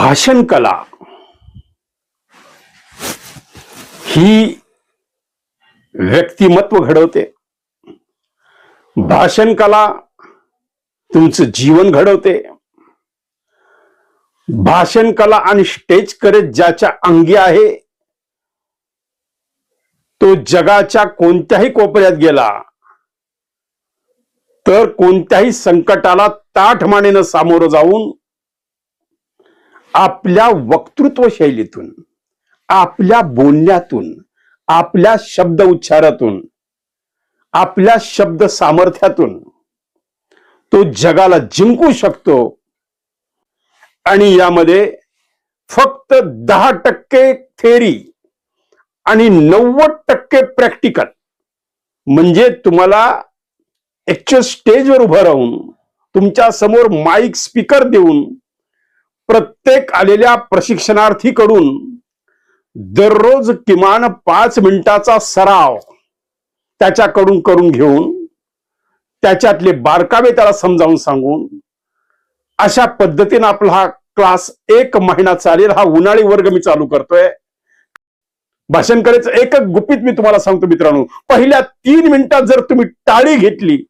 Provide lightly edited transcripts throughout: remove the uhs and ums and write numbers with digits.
भाषण कला ही व्यक्तिमत्व घडवते. भाषण कला तुमचं जीवन घडवते. भाषण कला आणि स्टेज करेज ज्याच्या अंगी आहे तो जगाच्या कोणत्याही कोपऱ्यात गेला तर कोणत्याही संकटाला ताठ मानेनं सामोरं जाऊन आपल्या वक्तृत्व शैलीतून, आपल्या बोलण्यातून, आपल्या शब्द उच्चारातून, आपल्या शब्द सामर्थ्यातून तो जगाला जिंकू शकतो. आणि यामध्ये फक्त 10% थेरी आणि 90% प्रॅक्टिकल, म्हणजे तुम्हाला ऍक्च्युअल स्टेजवर उभं राहून तुमच्या समोर माईक स्पीकर देऊन प्रत्येक आलेल्या प्रशिक्षणार्थीकडून दररोज किमान 5 मिनिटाचा सराव त्याच्याकडून करून घेऊन त्याच्यातले बारकावे त्याला समजावून सांगून अशा पद्धतीने आपला हा क्लास 1 महिना चालेल. हा उन्हाळी वर्ग मी चालू करतोय. भाषण करायचं एकच गुपित मी तुम्हाला सांगतो मित्रांनो, पहिल्या 3 मिनिटात जर तुम्ही टाळी घेतली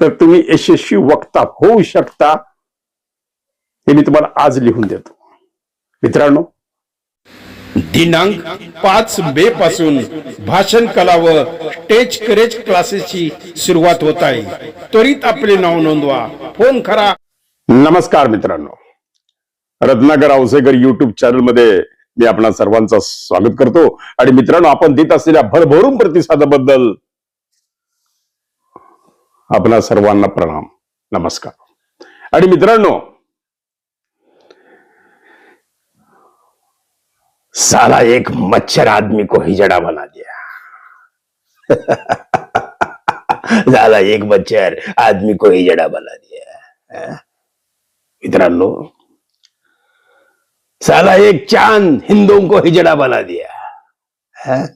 तर तुम्ही यशस्वी वक्ता होऊ शकता. हे मी तुम्हाला आज लिहून देतो. मित्रांनो, दिनांक 5 मे पासून भाषण कला व स्टेज करेज क्लासेसची सुरुवात होत आहे. त्वरित आपले नाव नोंदवा, फोन करा. नमस्कार मित्रांनो, रत्नाकर औसेकर युट्यूब चॅनल मध्ये मी आपणा सर्वांचं स्वागत करतो. आणि मित्रांनो, आपण देत असलेल्या भरभरून प्रतिसादाबद्दल आपणा सर्वांना प्रणाम, नमस्कार. आणि मित्रांनो, साला एक मच्छर आदमी को हिजड़ा बना दिया. साला एक मच्छर आदमी को हिजड़ा बना दिया. मित्रांनो, साला एक चांद हिंदुओं को हिजड़ा बना दिया.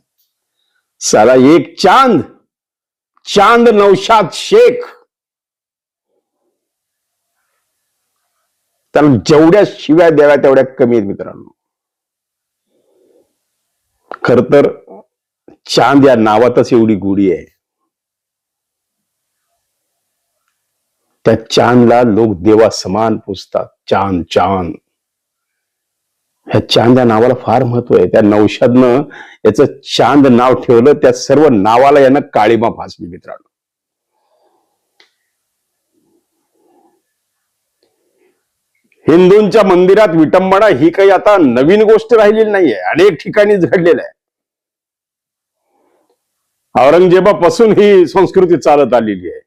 साला एक चांद नौशाद शेख, त्याला जेवढ्या शिव्या द्याव्या तेवढ्या कमी आहेत मित्रांनो. खर तर चांद या नावातच एवढी गोडी आहे. त्या चांदला लोक देवा समान पूजतात. चांद ह्या चांद या नावाला फार महत्व आहे. त्या नौशादनं याचं चांद नाव ठेवलं. त्या सर्व नावाला यानं काळीमा फासली मित्रांनो. हिंदूंच्या मंदिरात विटंबना ही काही आता नवीन गोष्ट राहिलेली नाहीये, अनेक ठिकाणी घडलेलं आहे. औरंगजेबापासून ही संस्कृती चालत आलेली आहे.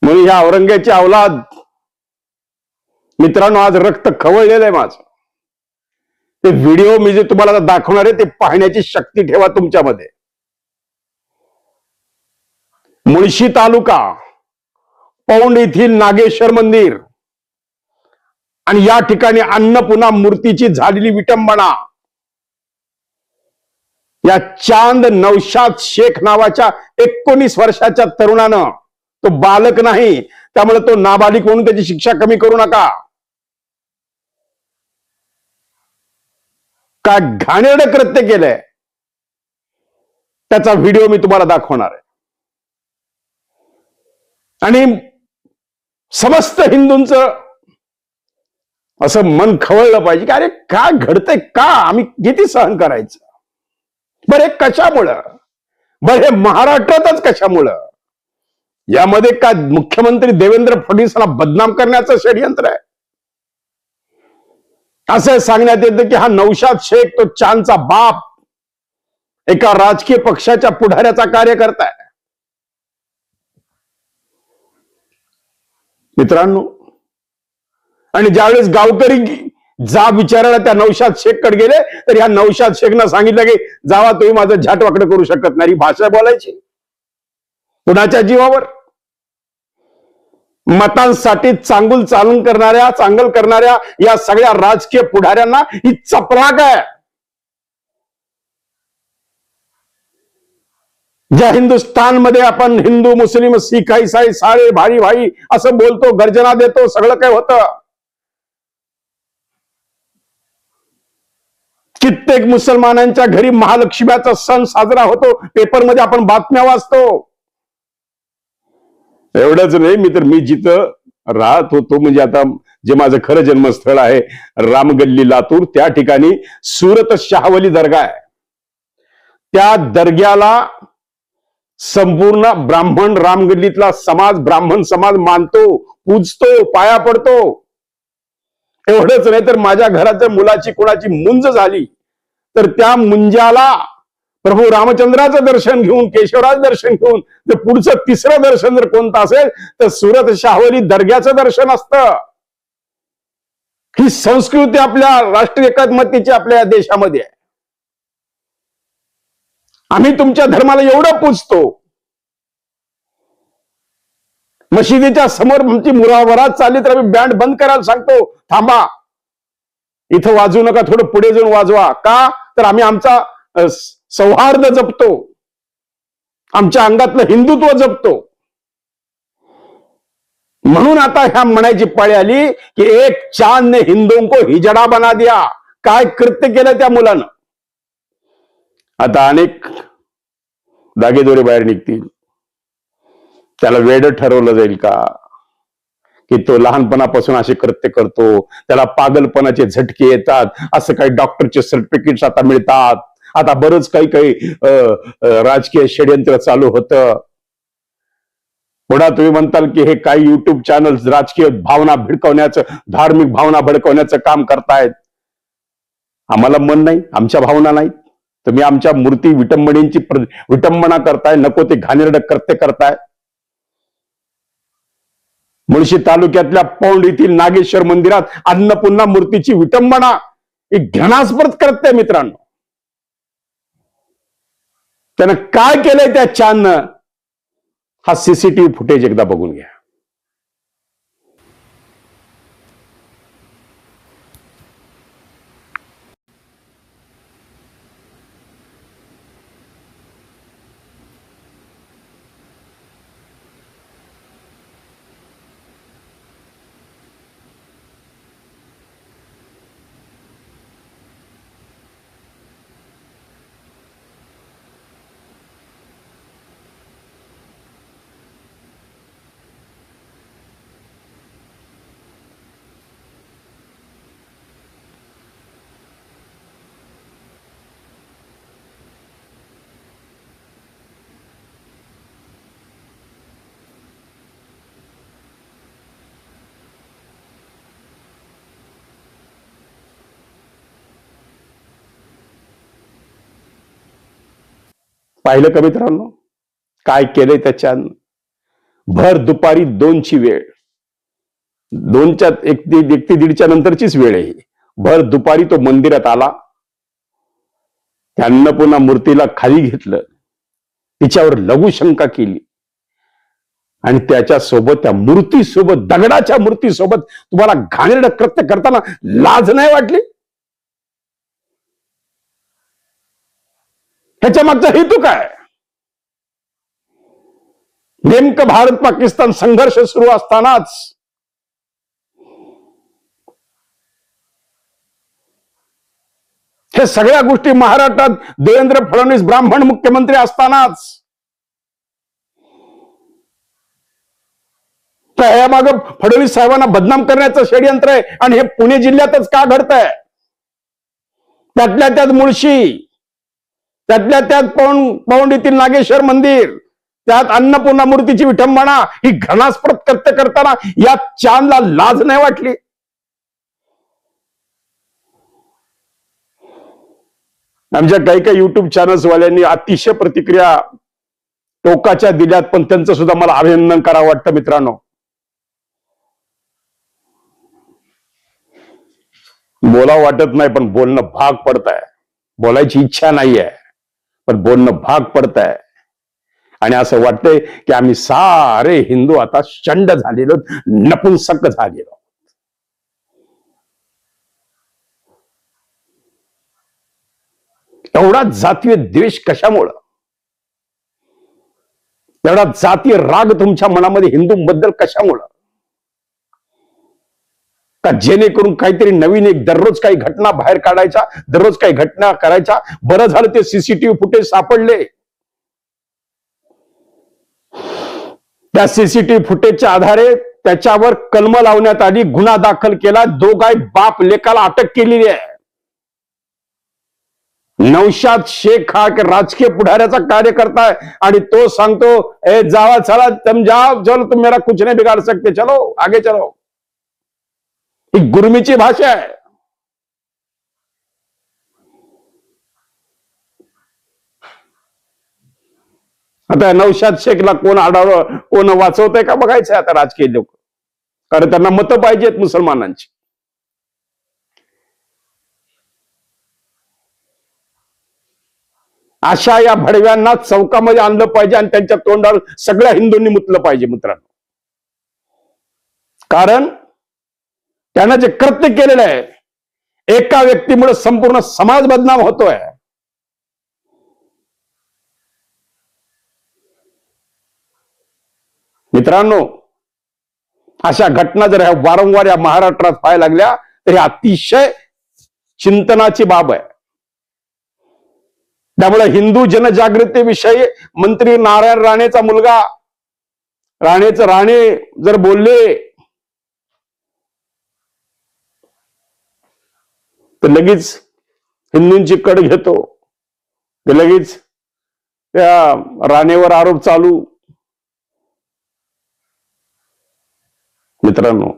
म्हणून ह्या औरंग्याची अवलाद मित्रांनो आज रक्त खवळलेलं आहे माझं. ते व्हिडिओ मी जे तुम्हाला दाखवणार आहे ते पाहण्याची शक्ती ठेवा तुमच्यामध्ये. मुळशी तालुका पौंड येथील नागेश्वर मंदिर आणि या ठिकाणी अन्नपूर्णा मूर्तीची झालेली विटंबना या चांद नौशाद शेख नावाच्या 19 वर्षाच्या तरुणानं, तो बालक नाही त्यामुळे तो नाबालिक म्हणून त्याची शिक्षा कमी करू नका, काय घाणेरडं कृत्य केलंय त्याचा व्हिडिओ मी तुम्हाला दाखवणार आहे. आणि समस्त हिंदूंचं असं मन खवळलं पाहिजे की अरे काय घडतंय, का आम्ही किती सहन करायचं. बरे कशामुळं, बरे महाराष्ट्रातच कशामुळं. यामध्ये काय मुख्यमंत्री देवेंद्र फडणवीसांना बदनाम करण्याचं षडयंत्र आहे. असं सांगण्यात येतं की हा नौशाद शेख तो चांदचा बाप एका राजकीय पक्षाच्या पुढाऱ्याचा कार्यकर्ता आहे. मित्रांनो, आणि ज्यावेळेस गावकरी जाब विचारायला त्या नौशाद शेखकडे गेले तर ह्या नौशाद शेखनं सांगितलं की जावा, तुम्ही माझं झाटवाकडं करू शकत नाही. भाषा बोलायची कुणाच्या जीवावर. मतांसाठी चांगल करणाऱ्या या सगळ्या राजकीय पुढाऱ्यांना ही चपराक आहे. ज्या हिंदुस्थानमध्ये आपण हिंदू मुस्लिम सिख ईसाई सारे भाई भाई असं बोलतो, गर्जना देतो, सगळं काही होतं, कित्येक मुसलमानांच्या घरी महालक्ष्मीचा सण साजरा होतो, पेपरमध्ये आपण बातम्या वाचतो. एवढंच नाही, मी जिथं राहत होतो, म्हणजे आता जे माझं खरं जन्मस्थळ आहे रामगल्ली लातूर, त्या ठिकाणी सुरत शाहवली दर्गा आहे. त्या दर्ग्याला संपूर्ण ब्राह्मण रामगल्लीतला समाज, ब्राह्मण समाज मानतो, पूजतो, पाया पडतो. एवढंच नाही तर माझ्या घरात जर मुलाची कोणाची मुंज झाली तर त्या मुंजाला प्रभू रामचंद्राचं दर्शन घेऊन, केशवराज दर्शन घेऊन, जर पुढचं तिसरं दर्शन जर कोणतं असेल तर सुरत शाहवली दर्ग्याचं दर्शन असतं. ही संस्कृती आपल्या राष्ट्रीय एकात्मतेची आपल्या देशामध्ये आहे. आम्ही तुमच्या धर्माला एवढं पूजतो. मशिदीच्या समोर आमची मुरावरात चालली तर आम्ही बँड बंद करायला सांगतो, थांबा, इथं वाजवू नका, थोडं पुढे जाऊन वाजवा. का तर आम्ही आमचा सौहार्द जपतो, आमच्या अंगातलं हिंदुत्व जपतो. म्हणून आता ह्या म्हणायची पाळी आली की एक चांद ने हिंदुओं को हिजडा बना दिया. काय कृत्य केलं त्या मुलानं. आता अनेक दागेदोरे बाहेर निघतील. त्याला वेड ठरवलं जाईल का की तो लहानपणापासून असे कृत्य करतो, त्याला पागलपणाचे झटके येतात, असं काही डॉक्टरचे सर्टिफिकेट्स आता मिळतात. आता बरंच काही राजकीय षड्यंत्र चालू होतं. पुन्हा तुम्ही म्हणताल की हे काही युट्यूब चॅनल्स राजकीय भावना भिडकवण्याचं, धार्मिक भावना भडकवण्याचं काम करतायत. आम्हाला मन नाही, आमच्या भावना नाहीत. तुम्ही आमच्या मूर्ती विटंबनेची विटंबना करताय, नको ते घाणेरडं कृत्य करताय. मुळशी तालुक्यातल्या पौंड येथील नागेश्वर मंदिरात अन्नपूर्णा मूर्तीची विटंबना, एक घृणास्पद कृत्य मित्रांनो. त्यानं काय केलंय त्या चांदनं, हा सीसीटीव्ही फुटेज एकदा बघून घ्या. पाहिलं का मित्रांनो काय केलंय त्याच्यानं. भर दुपारी 2ची वेळ, 2च्या एक ते दीडच्या नंतरचीच वेळ आहे. भर दुपारी तो मंदिरात आला, त्या अन्नपूर्णा मूर्तीला खाली घेतलं, तिच्यावर लघुशंका केली आणि त्याच्यासोबत, त्या मूर्तीसोबत, दगडाच्या मूर्तीसोबत तुम्हाला घाणेरडं कृत्य करताना लाज नाही वाटली? ह्याच्या मागचा हेतू काय? नेमकं भारत पाकिस्तान संघर्ष सुरू असतानाच हे सगळ्या गोष्टी महाराष्ट्रात देवेंद्र फडणवीस ब्राह्मण मुख्यमंत्री असतानाच यामागे फडणवीस साहेबांना बदनाम करण्याचं षडयंत्र आहे. आणि हे पुणे जिल्ह्यातच का घडतंय? त्यातल्या त्यात मुळशी, त्यातल्या त्यात पौंड येथील नागेश्वर मंदिर, त्यात अन्नपूर्णा मूर्तीची विठंबना, ही घृणास्पद कृत्य करताना या चांदला लाज नाही वाटली? आमच्या काही युट्यूब चॅनल्स वाल्यांनी अतिशय प्रतिक्रिया टोकाच्या दिल्यात, पण त्यांचं सुद्धा मला अभिनंदन करावं वाटतं मित्रांनो. बोलावं वाटत नाही पण बोलणं भाग पडतंय. बोलायची इच्छा नाहीये पण बोलणं भाग पडतंय. आणि असं वाटतंय की आम्ही सारे हिंदू आता शंड झालेलो, नपुंसक झालेलो. एवढा जातीय द्वेष कशामुळं? एवढा जाती राग तुमच्या मनामध्ये हिंदूंबद्दल कशामुळं? का जेणेकरून काहीतरी नवीन एक दररोज काही घटना बाहेर काढायच्या, दररोज काही घटना करायच्या? बरं झालं ते सीसीटीव्ही फुटेज सापडले. त्या सीसीटीव्ही फुटेजच्या आधारे त्याच्यावर कलम लावण्यात आली, गुन्हा दाखल केला, दोघाही बाप लेकाला अटक केलेली आहे. नौशाद शेख हा राजकीय पुढाऱ्याचा कार्यकर्ता आहे आणि तो सांगतो, ए जावा चला, तुम जाओ, चलो तुम मेरा कुछ नहीं बिगाड़ सकते, चलो आगे चलो. ही गुरमीची भाषा आहे. आता नौशाद शेखला कोण आढावं, कोण वाचवतंय का बघायचंय आता राजकीय लोक, कारण त्यांना मतं पाहिजेत मुसलमानांची. अशा या भडव्यांना चौकामध्ये आणलं पाहिजे आणि त्यांच्या तोंडावर सगळ्या हिंदूंनी मुतलं पाहिजे मित्रांनो. कारण त्यानं जे कृत्य केलेलं आहे, एका व्यक्तीमुळे संपूर्ण समाज बदनाम होतोय. मित्रांनो, अशा घटना जर वारंवार या महाराष्ट्रात व्हायला लागल्या तर हे अतिशय चिंतनाची बाब आहे. त्यामुळे हिंदू जनजागृतीविषयी मंत्री नारायण राणेचा मुलगा राणे जर बोलले तर लगेच हिंदूंची कड घेतो, लगेच त्या राणेवर आरोप चालू. मित्रांनो,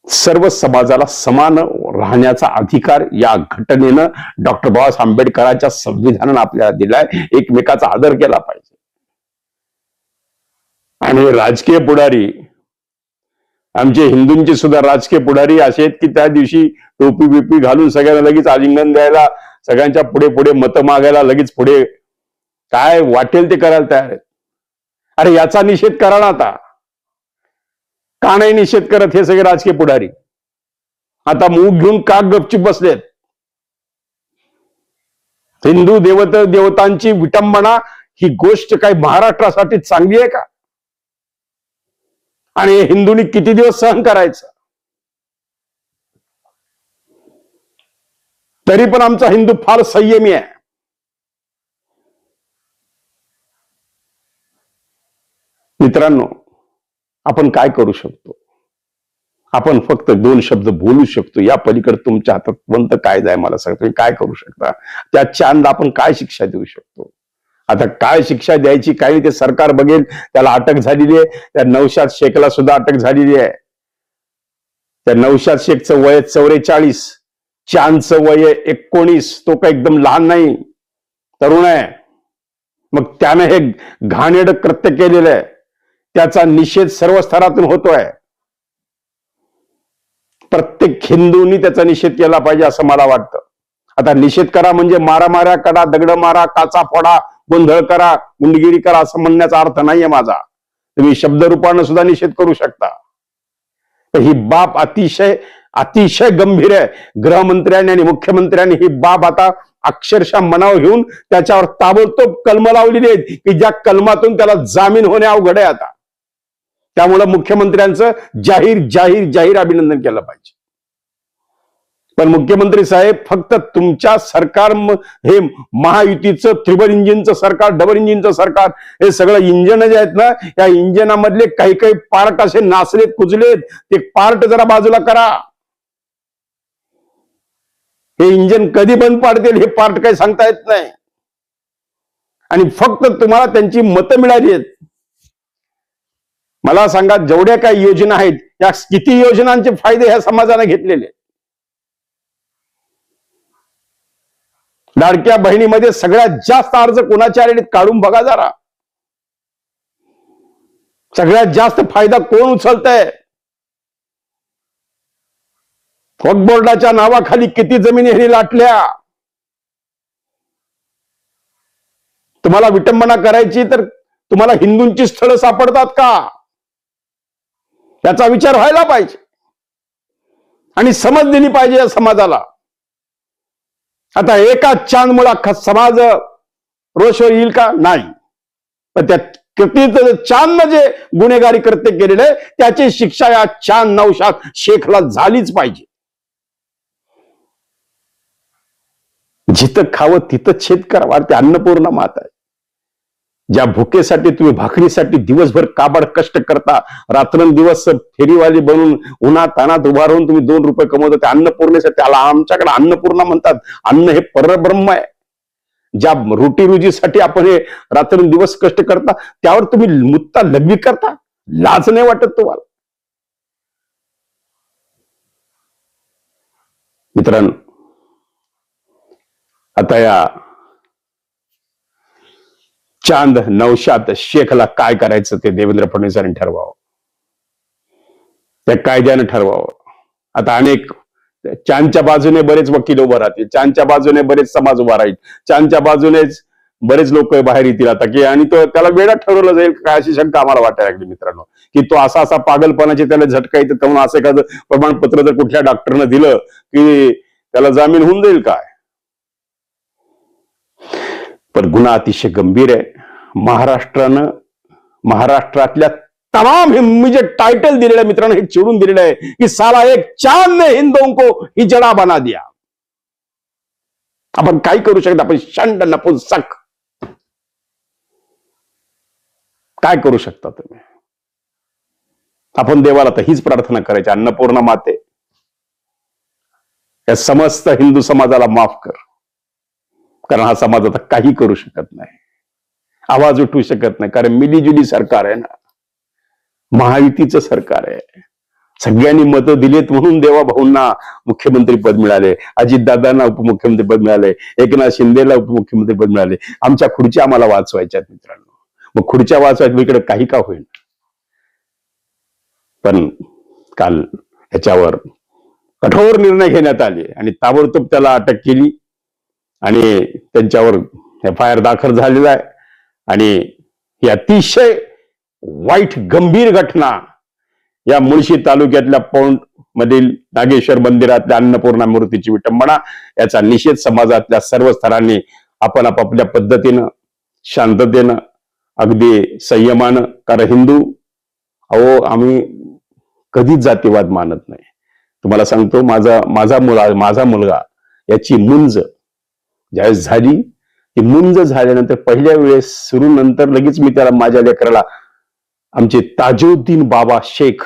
सर्व समाजाला समान राहण्याचा अधिकार या घटनेनं डॉक्टर बाबासाहेब आंबेडकरांच्या संविधानानं आपल्याला दिलाय. एकमेकाचा आदर केला पाहिजे. आणि राजकीय पुढारी, आमचे हिंदूंचे सुद्धा राजकीय पुढारी असे आहेत की त्या दिवशी टोपी बिपी घालून सगळ्यांना लगेच आलिंगन द्यायला, सगळ्यांच्या पुढे पुढे मतं मागायला लगेच पुढे काय वाटेल ते करायला तयार आहेत. अरे याचा निषेध करा ना आता. का नाही निषेध करत हे सगळे राजकीय पुढारी? आता मूग घेऊन का गपचूप बसलेत? हिंदू देवतांची विटंबना ही गोष्ट काही महाराष्ट्रासाठी चांगली आहे का? आणि हिंदूंनी किती दिवस सहन करायचं? तरी पण आमचा हिंदू फार संयमी आहे. मित्रांनो, आपण काय करू शकतो? आपण फक्त 2 शब्द बोलू शकतो. या पलीकडे तुमच्या हातात कोणतं कायदा आहे मला सांगा, तुम्ही काय करू शकता? त्या चांद आपण काय शिक्षा देऊ शकतो? आता काय शिक्षा द्यायची काही ते सरकार बघेल. त्याला अटक झालेली आहे. त्या नौशाद शेखला सुद्धा अटक झालेली आहे. त्या नौशाद शेखचं वय 44, चांदचं वय 19. तो काय एकदम लहान नाही, तरुण आहे. मग त्यानं हे घाणेरडं कृत्य केलेलं आहे. त्याचा निषेध सर्व स्तरातून होतोय. प्रत्येक हिंदूंनी त्याचा निषेध केला पाहिजे असं मला वाटतं. आता निषेध करा म्हणजे मारामाऱ्या करा, दगड मारा, काचा फोडा, गोंधळ करा, गुंडगिरी करा असं म्हणण्याचा अर्थ नाहीये माझा. तुम्ही शब्दरूपानं सुद्धा निषेध करू शकता. तर ही बाब अतिशय गंभीर आहे. गृहमंत्र्यांनी आणि मुख्यमंत्र्यांनी ही बाब आता अक्षरशः मनावर घेऊन त्याच्यावर ताबडतोब कलम लावलेली आहेत की ज्या कलमातून त्याला जामीन होणे अवघड आहे आता. त्यामुळे मुख्यमंत्र्यांचं जाहीर अभिनंदन केलं पाहिजे. पण मुख्यमंत्री साहेब, फक्त तुमच्या सरकार हे महायुतीचं ट्रिपल इंजिनचं सरकार, डबल इंजिनचं सरकार, हे सगळं इंजन जे आहेत ना, या इंजनामधले काही पार्ट असे नासलेत, कुजलेत. ते पार्ट जरा बाजूला करा. हे इंजन कधी बंद पाडतील हे पार्ट काही सांगता येत नाही. आणि फक्त तुम्हाला त्यांची मतं मिळाली आहेत. मला सांगा, जेवढ्या काही योजना आहेत, या किती योजनांचे फायदे ह्या समाजाने घेतलेले? लाडक्या बहिणीमध्ये सगळ्यात जास्त अर्ज कोणाचे आलेले काढून बघा जरा. सगळ्यात जास्त फायदा कोण उचलतंय? वक्फ बोर्डाच्या नावाखाली किती जमिनी ह्यांनी लाटल्या? तुम्हाला विटंबना करायची तर तुम्हाला हिंदूंची स्थळं सापडतात का? याचा विचार व्हायला पाहिजे आणि समज दिली पाहिजे या समाजाला. आता एका चांदमुळे अख्खा समाज रोषवर येईल का? नाही. त्या चांदनं जे गुन्हेगारी कृत्य केलेले त्याची शिक्षा या चांद नौशाद शेखला झालीच पाहिजे. जिथं खावं तिथं छेद करावा. ते अन्नपूर्णा माता आहे. ज्या भुकेसाठी तुम्ही भाकरीसाठी दिवसभर काबाड कष्ट करता, रात्रंदिवस फेरीवाली बनून उन्हात तानात उभा राहून तुम्ही 2 रुपये कमवता, त्या अन्नपूर्णेसाठी त्याला आमच्याकडे अन्नपूर्णा म्हणतात. अन्न हे परब्रह्म आहे. ज्या रोटीरुजीसाठी आपण हे रात्रंदिवस कष्ट करता त्यावर तुम्ही मुत्ता लघवी करता. लाज नाही वाटत तुम्हाला? मित्रांनो, आता या चांद नौशाद शेखला काय करायचं ते देवेंद्र फडणवीसांनी ठरवावं, त्या कायद्यानं ठरवावं. आता अनेक चांदच्या बाजूने बरेच वकील उभं राहतील, चांदच्या बाजूने बरेच समाज उभा राहील, चांदच्या बाजूनेच बरेच लोक बाहेर येतील आता की, आणि तो त्याला वेळा ठरवलं जाईल काय अशी शंका आम्हाला वाटायला लागली मित्रांनो, की तो असा पागलपणाचे त्याला झटका येतं म्हणून असं एखादं प्रमाणपत्र जर कुठल्या डॉक्टरनं दिलं की त्याला जामीन होऊन जाईल काय? पण गुन्हा अतिशय गंभीर आहे. महाराष्ट्रातल्या तमाम मी जे टायटल दिलेलं आहे मित्रांनो, हे चिडून दिलेलं आहे की साला एक चांद ने हिंदुओं को हिजड़ा बना दिया. आपण काय करू शकतो? आपण शंड नपुंसक काय करू शकता तुम्ही? आपण देवाला तर हीच प्रार्थना करायची, अन्नपूर्णा माते या समस्त हिंदू समाजाला माफ कर. कारण हा समाज आता काही करू शकत नाही, आवाज उठवू शकत नाही. कारण मिलीजुली सरकार आहे ना, महायुतीचं सरकार आहे. सगळ्यांनी मतं दिलेत म्हणून देवा भाऊंना मुख्यमंत्री पद मिळाले, अजितदादांना उपमुख्यमंत्री पद मिळाले, एकनाथ शिंदेला उपमुख्यमंत्री पद मिळाले. आमच्या खुर्च्या आम्हाला वाचवायच्यात मित्रांनो. मग खुर्च्या वाचवायच्या इकडे काही का होईल. पण काल ह्याच्यावर कठोर निर्णय घेण्यात आले आणि ताबडतोब त्याला अटक केली आणि त्यांच्यावर FIR दाखल झालेला आहे. आणि ही अतिशय वाईट गंभीर घटना या मुळशी तालुक्यातल्या पौंड मधील नागेश्वर मंदिरातल्या अन्नपूर्णा मूर्तीची विटंबना, याचा निषेध समाजातल्या सर्व स्तरांनी आपण आपापल्या पद्धतीनं शांततेनं अगदी संयमानं, कारण हिंदू आम्ही कधीच जातीवाद मानत नाही. तुम्हाला सांगतो, माझा मुलगा याची मुंज ज्यावेळेस झाली, ती मुंज झाल्यानंतर पहिल्या वेळेस सुरू नंतर लगेच मी त्याला माझ्या लेकराला आमचे ताजुद्दीन बाबा शेख,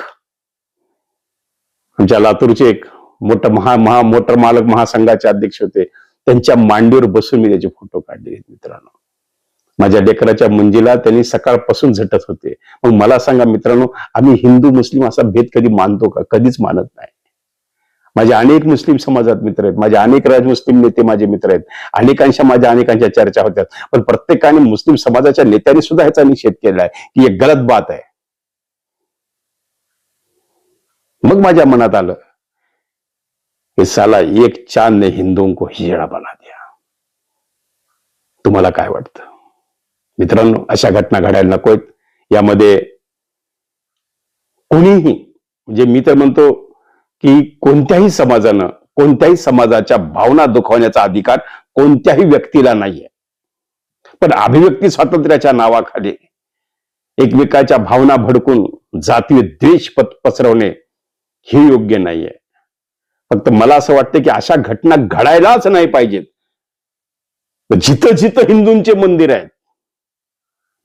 आमच्या लातूरचे एक मोटर मालक महासंघाचे अध्यक्ष होते, त्यांच्या मांडीवर बसून मी त्याचे फोटो काढले मित्रांनो. माझ्या लेकराच्या मुंजीला त्यांनी सकाळपासून झटत होते. मग मला सांगा मित्रांनो, आम्ही हिंदू मुस्लिम असा भेद कधी मानतो का? कधीच मानत नाही. माझे अनेक मुस्लिम समाजात मित्र आहेत, माझे अनेक राजमुस्लिम नेते माझे मित्र आहेत, अनेकांच्या चर्चा होत्यात. पण प्रत्येकाने मुस्लिम समाजाच्या नेत्यांनी सुद्धा ह्याचा निषेध केला आहे की एक गलत बात आहे. मग माझ्या मनात आलं की साला एक चांद ने हिंदुओं को हिजड़ा बना दिया. तुम्हाला काय वाटतं मित्रांनो? अशा घटना घडायला नकोत. यामध्ये कोणीही, म्हणजे मी तर म्हणतो की कोणत्याही समाजानं, कोणत्याही समाजाच्या भावना दुखावण्याचा अधिकार कोणत्याही व्यक्तीला नाहीये. पण अभिव्यक्ती स्वातंत्र्याच्या नावाखाली एकमेकाच्या भावना भडकून जातीय द्वेष पसरवणे हे योग्य नाहीये. फक्त मला असं वाटतं की अशा घटना घडायलाच नाही पाहिजेत. जिथं जिथं हिंदूंचे मंदिर आहेत,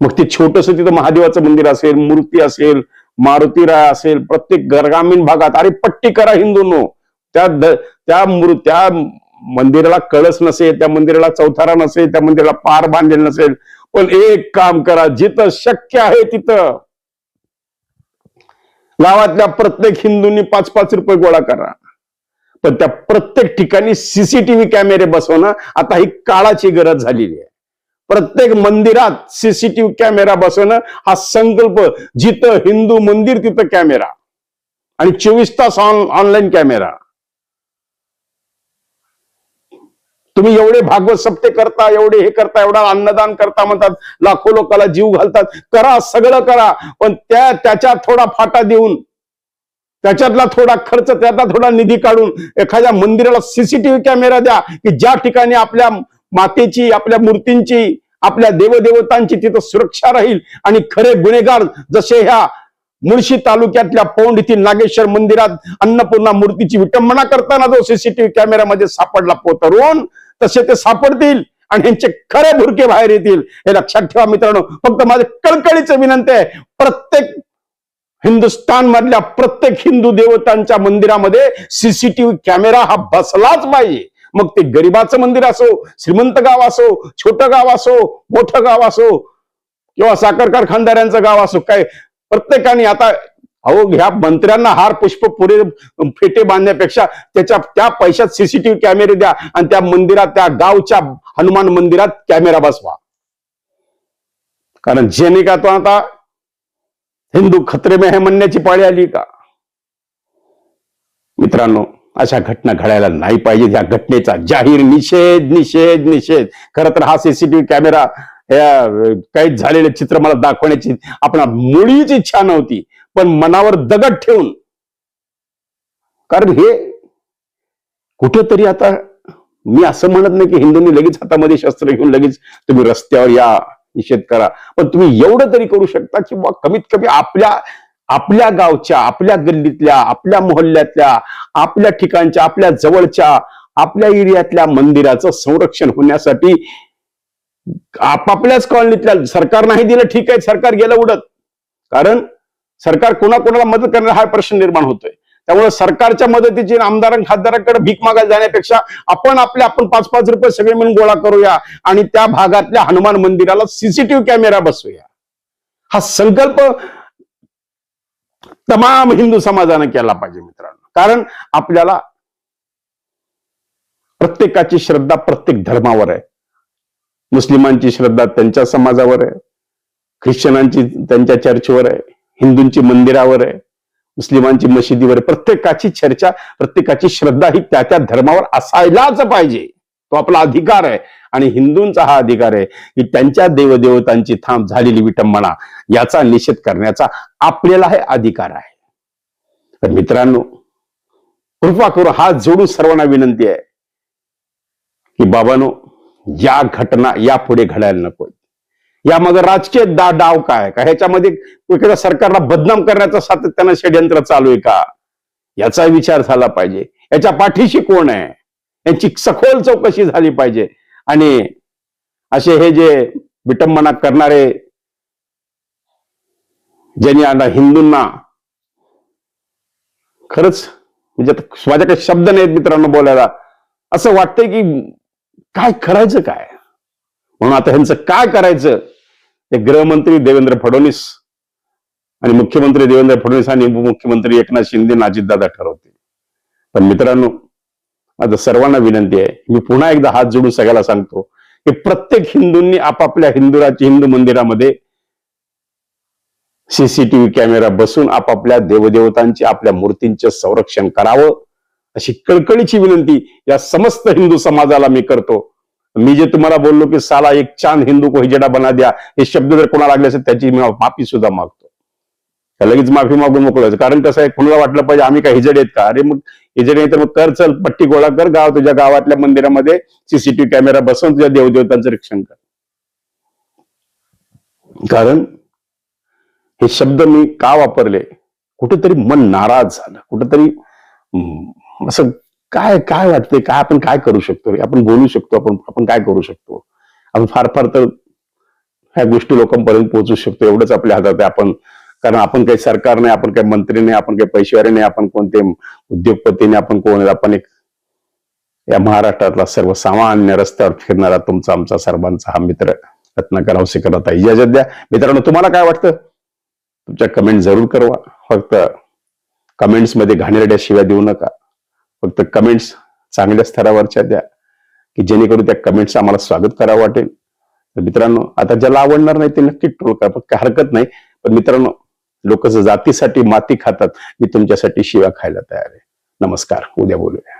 मग ते छोटंसं तिथं महादेवाचं मंदिर असेल, मूर्ती असेल, मारुतीराय असेल, प्रत्येक ग्रामीण भागात अरे पट्टी करा हिंदूंनो. त्या मंदिराला कळस नसेल, त्या मंदिराला चौथारा नसेल, त्या मंदिराला पार बांधलेलं नसेल, पण एक काम करा, जिथं शक्य आहे तिथं गावातल्या प्रत्येक हिंदूंनी 5-5 रुपये गोळा करा. पण त्या प्रत्येक ठिकाणी CCTV कॅमेरे बसवणं आता ही काळाची गरज झालेली आहे. प्रत्येक मंदिरात CCTV कॅमेरा बसवणं हा संकल्प. जिथं हिंदू मंदिर तिथं कॅमेरा आणि 24 तास ऑनलाईन कॅमेरा. तुम्ही एवढे भागवत सप्ते करता, एवढे हे करता, एवढा अन्नदान करता, म्हणतात लाखो लोकांना जीव घालतात, करा, सगळं करा, पण त्याच्यात थोडा फाटा देऊन, त्याच्यातला थोडा खर्च, त्यातला थोडा निधी काढून एखाद्या मंदिराला CCTV कॅमेरा द्या की ज्या ठिकाणी आपल्या मातेची, आपल्या मूर्तींची आपल्या देवदेवतांची तिथं सुरक्षा राहील आणि खरे गुन्हेगार जसे ह्या मुळशी तालुक्यातल्या पौंड येथील नागेश्वर मंदिरात अन्नपूर्णा मूर्तीची विटंबना करताना जो सीसीटीव्ही कॅमेऱ्यामध्ये सापडला पोतरून, तसे ते सापडतील आणि यांचे खरे भुरके बाहेर येतील हे लक्षात ठेवा मित्रांनो. फक्त माझे कळकळीचं विनंती आहे, प्रत्येक हिंदुस्थान मधल्या प्रत्येक हिंदू देवतांच्या मंदिरामध्ये सीसीटीव्ही कॅमेरा हा बसलाच पाहिजे. मग ते गरिबाचं मंदिर असो, श्रीमंत गाव असो, छोटं गाव असो, मोठं गाव असो किंवा साखर कारखानदारांचं गाव असो, काय प्रत्येकाने आता अहो ह्या मंत्र्यांना हार पुष्प पुरे फेटे बांधण्यापेक्षा त्या पैशात सीसीटीव्ही कॅमेरे द्या आणि त्या मंदिरात, त्या गावच्या हनुमान मंदिरात कॅमेरा बसवा. कारण जेणे का तो आता हिंदू खतरे में है म्हणण्याची पाळी आली का? मित्रांनो, अशा घटना घडायला नाही पाहिजे. या घटनेचा जाहीर निषेध निषेध निषेध. खरं तर हा सीसीटीव्ही कॅमेरा कैद झालेले चित्र मला दाखवण्याची आपला मुळीच इच्छा नव्हती, पण मनावर दगड ठेवून, कारण हे कुठेतरी आता मी असं म्हणत नाही की हिंदूंनी लगेच हातामध्ये शस्त्र घेऊन लगेच तुम्ही रस्त्यावर या, निषेध करा, पण तुम्ही एवढं तरी करू शकता की कमीत कमी आपल्या गावच्या, आपल्या गल्लीतल्या, आपल्या मोहल्ल्यातल्या, आपल्या ठिकाणच्या, आपल्या जवळच्या, आपल्या एरियातल्या मंदिराचं संरक्षण होण्यासाठी आपापल्याच कॉलनीतल्या, सरकार नाही दिलं ठीक आहे, सरकार गेलं उडत, कारण सरकार कोणाकोणाला मदत करणार हा प्रश्न निर्माण होतोय. त्यामुळे सरकारच्या मदतीची आमदार खासदारांकडे भीक मागायला जाण्यापेक्षा आपण 5-5 रुपये सगळे मिळून गोळा करूया आणि त्या भागातल्या हनुमान मंदिराला सीसीटीव्ही कॅमेरा बसवूया. हा संकल्प तमाम हिंदू समाजाने केला पाहिजे मित्रांनो. कारण आपल्याला प्रत्येकाची श्रद्धा प्रत्येक धर्मावर आहे. मुस्लिमांची श्रद्धा त्यांच्या समाजावर आहे, ख्रिश्चनांची त्यांच्या चर्चवर आहे, हिंदूंची मंदिरावर आहे, मुस्लिमांची मशिदीवर आहे. प्रत्येकाची चर्चा, प्रत्येकाची श्रद्धा ही त्या त्या धर्मावर असायलाच पाहिजे. तो आपला अधिकार आहे आणि हिंदूंचा हा अधिकार आहे की त्यांच्या देवदेवतांची थांब झालेली विटंबना याचा निषेध करण्याचा आपल्याला हे अधिकार आहे. तर मित्रांनो, कृपा करून हात जोडून सर्वांना विनंती आहे की बाबांनो, या घटना यापुढे घडायला नको. या मग राजकीय डाव काय का, ह्याच्यामध्ये एखाद्या सरकारला बदनाम करण्याचं सातत्यानं षड्यंत्र चालू आहे का, याचा विचार झाला पाहिजे. याच्या पाठीशी कोण आहे यांची सखोल चौकशी झाली पाहिजे. आणि असे हे जे विटंबना करणारे, ज्यांनी आता हिंदूंना खरंच म्हणजे माझ्याकडे शब्द नाहीत मित्रांनो बोलायला, असं वाटतंय की काय करायचं काय. म्हणून आता ह्यांचं काय करायचं ते गृहमंत्री देवेंद्र फडणवीस आणि मुख्यमंत्री देवेंद्र फडणवीस आणि उपमुख्यमंत्री एकनाथ शिंदे आणि अजितदादा ठरवतील. पण मित्रांनो, आता सर्वांना विनंती आहे, मी पुन्हा एकदा हात जोडून सगळ्याला सांगतो की प्रत्येक हिंदूंनी आपापल्या हिंदू मंदिरामध्ये सीसीटीव्ही कॅमेरा बसून आपापल्या देवदेवतांचे, आपल्या मूर्तींचे संरक्षण करावं, अशी कळकळीची विनंती या समस्त हिंदू समाजाला मी करतो. मी जे तुम्हाला बोललो की साला एक चांद हिंदू को हिजडा बना द्या, हे शब्द जर कोणाला लागले असेल त्याची मी माफी सुद्धा मागतो. लगेच माफी मागून मोकळायचं. कारण कसं आहे, कुणाला वाटलं पाहिजे आम्ही काय हिजड आहेत का. अरे मग हिजड नाही तर मग कर, चल पट्टी गोळा कर, तुझ्या गावातल्या मंदिरामध्ये सीसीटीव्ही कॅमेरा बसवून तुझ्या देवदेवतांचं रक्षण कर. कारण हे शब्द मी का वापरले, कुठेतरी मन नाराज झालं, कुठेतरी असं काय वाटतंय, काय आपण काय करू शकतो रे, आपण बोलू शकतो, आपण काय करू शकतो, आपण फार तर ह्या गोष्टी लोकांपर्यंत पोहोचू शकतो, एवढंच आपल्या हातात आहे. कारण आपण काही सरकार नाही, आपण काही मंत्री नाही, आपण काही पैसेवारे नाही, आपण कोणते उद्योगपती नाही, आपण कोण, आपण एक या महाराष्ट्रातला सर्वसामान्य रस्त्यावर फिरणारा तुमचा आमचा सर्वांचा हा मित्र रत्नाकर औसेकर आता इजाजत द्या. मित्रांनो, तुम्हाला काय वाटतं तुमच्या कमेंट जरूर करवा. फक्त कमेंट्स मध्ये घाणेरड्या शिव्या देऊ नका, फक्त कमेंट्स चांगल्या स्तरावरच्या द्या की जेणेकरून त्या कमेंट्स आम्हाला स्वागत करावं वाटेल. तर मित्रांनो, आता ज्याला आवडणार नाही ते नक्की ट्रोल करा, पण काय हरकत नाही. पण मित्रांनो, लोक जातीसाठी माती खातात, मी तुमच्यासाठी शिव्या खायला तयार आहे. नमस्कार, उद्या बोलूया.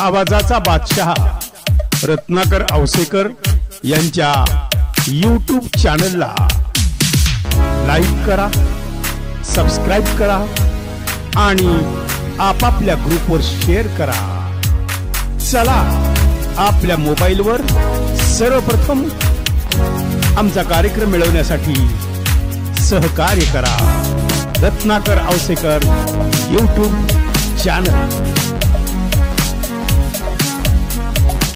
आवाजाचा बादशाह रत्नाकर औसेकर यांच्या YouTube चॅनलला लाईक करा, सबस्क्राईब करा आणि आपापल्या ग्रुपवर शेअर करा. चला, आपल्या मोबाईलवर सर्वप्रथम आमचा कार्यक्रम मिळवण्यासाठी सहकार्य करा. Ratnakar Ausekar YouTube channel.